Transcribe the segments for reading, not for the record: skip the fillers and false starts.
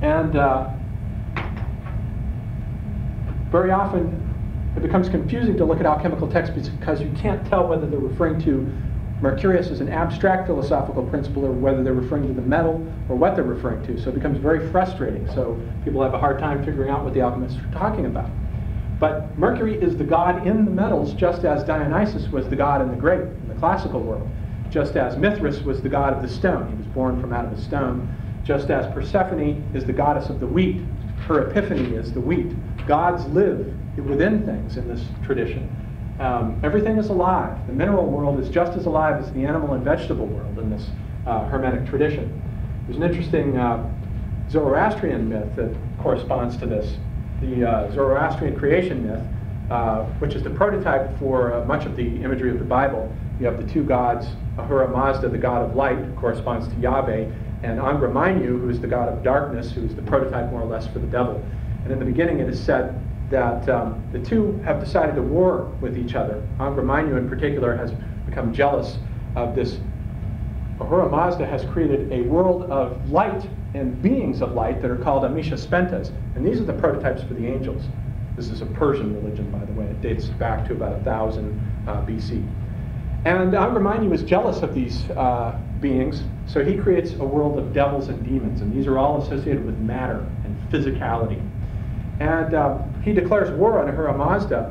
And very often it becomes confusing to look at alchemical texts because you can't tell whether they're referring to Mercurius as an abstract philosophical principle or whether they're referring to the metal or what they're referring to. So it becomes very frustrating. So people have a hard time figuring out what the alchemists are talking about. But Mercury is the god in the metals, just as Dionysus was the god in the grape in the classical world, just as Mithras was the god of the stone. He was born from out of a stone. Just as Persephone is the goddess of the wheat, her epiphany is the wheat. Gods live within things in this tradition. Everything is alive. The mineral world is just as alive as the animal and vegetable world in this Hermetic tradition. There's an interesting Zoroastrian myth that corresponds to this. The Zoroastrian creation myth, which is the prototype for much of the imagery of the Bible. You have the two gods, Ahura Mazda, the god of light, who corresponds to Yahweh, and Angra Mainyu, who is the god of darkness, who is the prototype more or less for the devil. And in the beginning it is said that the two have decided to war with each other. Angra Mainyu in particular has become jealous of this. Ahura Mazda has created a world of light and beings of light that are called Amisha Spentas. And these are the prototypes for the angels. This is a Persian religion, by the way. It dates back to about 1000 BC. And Angra Mainyu is jealous of these beings, so he creates a world of devils and demons. And these are all associated with matter and physicality. And he declares war on Ahura Mazda,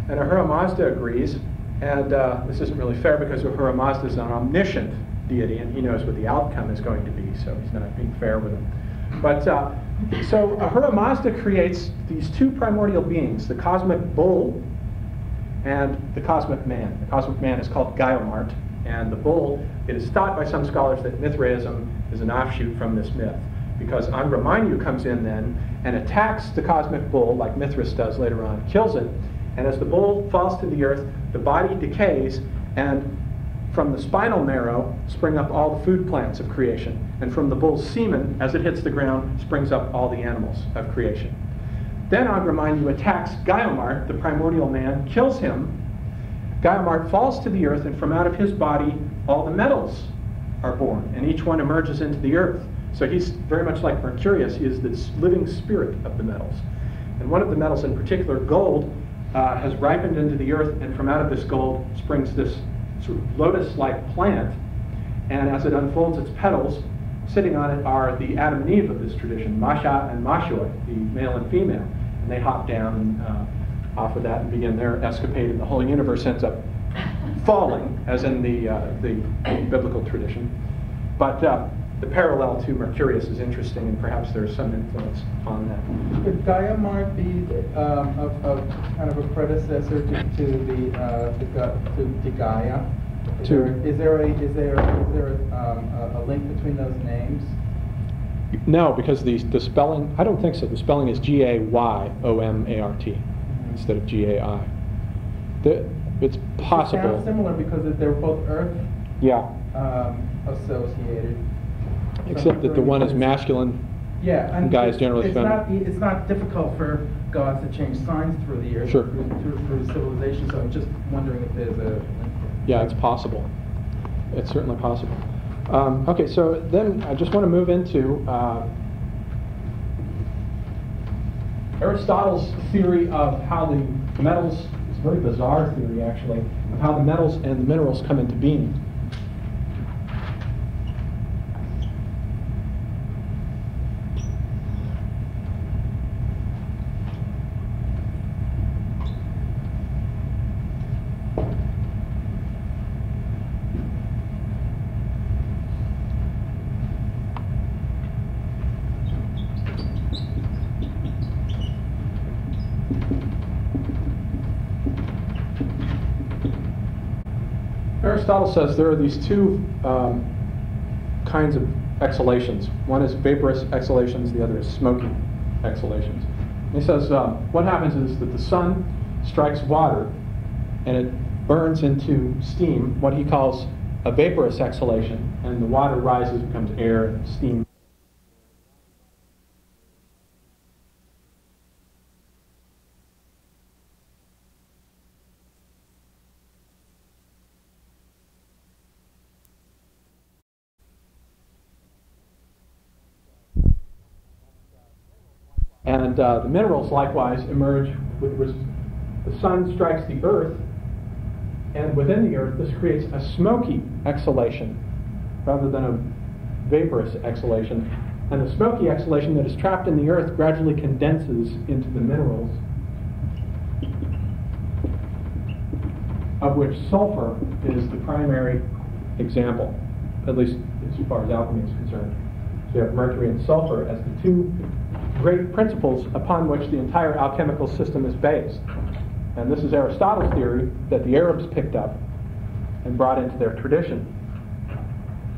and Ahura Mazda agrees. And this isn't really fair because Ahura Mazda is an omniscient deity, and he knows what the outcome is going to be, so he's not being fair with him. But so Ahura Mazda creates these two primordial beings, the cosmic bull and the cosmic man. The cosmic man is called Gaiomart, and the bull, it is thought by some scholars that Mithraism is an offshoot from this myth, because Angra Mainyu comes in then and attacks the cosmic bull, like Mithras does later on, kills it, and as the bull falls to the earth, the body decays, and from the spinal marrow spring up all the food plants of creation, and from the bull's semen, as it hits the ground, springs up all the animals of creation. Then Angra Mainyu attacks Gaiomart, the primordial man, kills him. Gaiomart falls to the earth, and from out of his body all the metals are born, and each one emerges into the earth. So he's very much like Mercurius. He is this living spirit of the metals. And one of the metals in particular, gold, has ripened into the earth, and from out of this gold springs this sort of lotus-like plant. And as it unfolds its petals, sitting on it are the Adam and Eve of this tradition, Masha and Mashoi, the male and female. And they hop down and off of that and begin their escapade, and the whole universe ends up falling, as in the biblical tradition. But the parallel to Mercurius is interesting, and perhaps there's some influence on that. Could Gaiomart be kind of a predecessor to Gaia? Is there a link between those names? No, because the spelling, I don't think so. The spelling is GayomarT instead of Gai. It's possible. It sounds similar because they're both Earth associated. Except that the one is masculine. Yeah, and guy is generally feminine. It's not difficult for gods to change signs through the years, sure, through civilization. So I'm just wondering if there's a. Yeah, it's possible. It's certainly possible. Okay, so then I just want to move into Aristotle's theory of how the metals. It's a very bizarre theory, actually, of how the metals and the minerals come into being. Aristotle says there are these two kinds of exhalations. One is vaporous exhalations, the other is smoky exhalations. And he says what happens is that the sun strikes water and it burns into steam, what he calls a vaporous exhalation, and the water rises, becomes air and steam. And the minerals likewise emerge the sun strikes the earth, and within the earth this creates a smoky exhalation rather than a vaporous exhalation. And the smoky exhalation that is trapped in the earth gradually condenses into the minerals, of which sulfur is the primary example, at least as far as alchemy is concerned. So you have mercury and sulfur as the two great principles upon which the entire alchemical system is based. And this is Aristotle's theory that the Arabs picked up and brought into their tradition.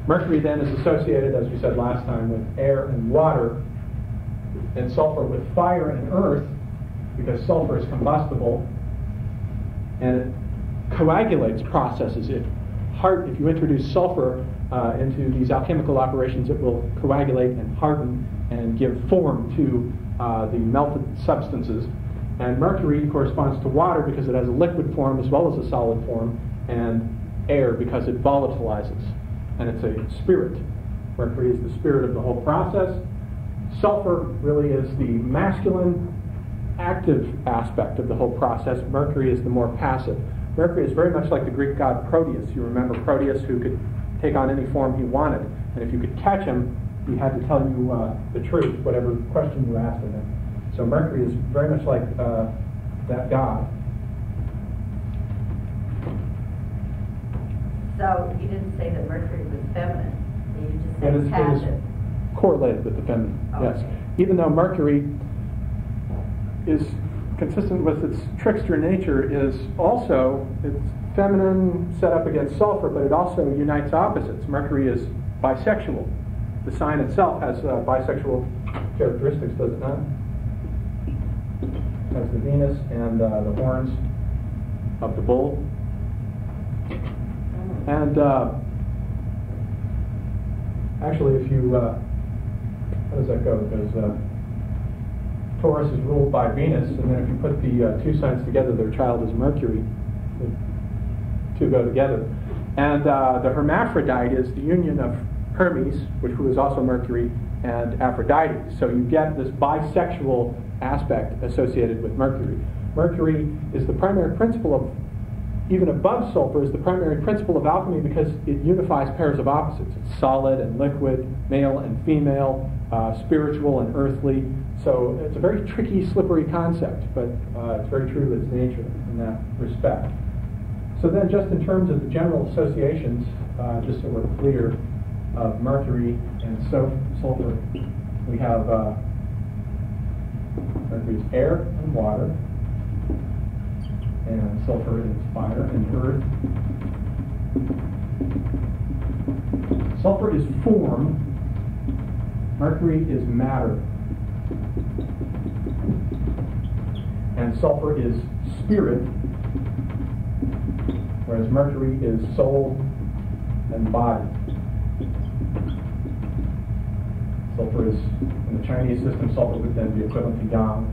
Mercury then is associated, as we said last time, with air and water, and sulfur with fire and earth, because sulfur is combustible, and it coagulates processes. If you introduce sulfur into these alchemical operations, it will coagulate and harden and give form to the melted substances. And mercury corresponds to water because it has a liquid form as well as a solid form, and air because it volatilizes. And it's a spirit. Mercury is the spirit of the whole process. Sulfur really is the masculine, active aspect of the whole process. Mercury is the more passive. Mercury is very much like the Greek god Proteus. You remember Proteus, who could take on any form he wanted. And if you could catch him, he had to tell you the truth, whatever question you asked of him. So Mercury is very much like that god. So you didn't say that Mercury was feminine. You just It said is passive. correlated with the feminine, yes. Okay. Even though Mercury is consistent with its trickster nature, is also, it's feminine set up against sulfur, but it also unites opposites. Mercury is bisexual. The sign itself has bisexual characteristics, does it not? It has the Venus and the horns of the bull. And actually, if you, how does that go? Because Taurus is ruled by Venus, and then if you put the two signs together, their child is Mercury. The two go together. And the hermaphrodite is the union of Hermes, which was also Mercury, and Aphrodite. So you get this bisexual aspect associated with Mercury. Mercury is the primary principle of, even above sulfur, is the primary principle of alchemy because it unifies pairs of opposites. It's solid and liquid, male and female, spiritual and earthly. So it's a very tricky, slippery concept, but it's very true to its nature in that respect. So then just in terms of the general associations, just so we're clear, of mercury and sulfur, we have mercury is air and water, and sulfur is fire and earth. Sulfur is form, mercury is matter, and sulfur is spirit, whereas mercury is soul and body. Sulfur is, in the Chinese system, sulfur would then be equivalent to yang,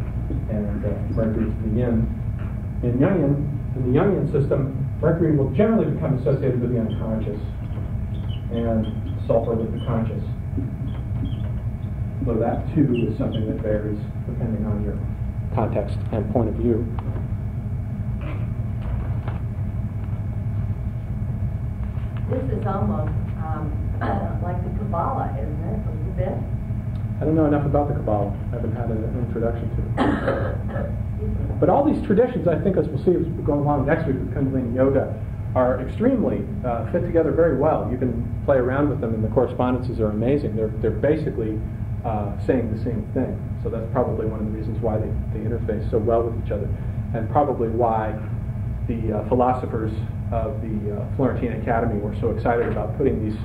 and mercury to the yin. In the Jungian system, mercury will generally become associated with the unconscious, and sulfur with the conscious. So that too is something that varies depending on your context and point of view. This is almost like the Kabbalah, isn't it? A little bit. I don't know enough about the Kabbalah. I haven't had an introduction to it. But all these traditions, I think, as we'll see as we go along next week with Kundalini Yoga, are extremely fit together very well. You can play around with them, and the correspondences are amazing. They're basically saying the same thing. So that's probably one of the reasons why they interface so well with each other, and probably why the philosophers of the Florentine Academy were so excited about putting these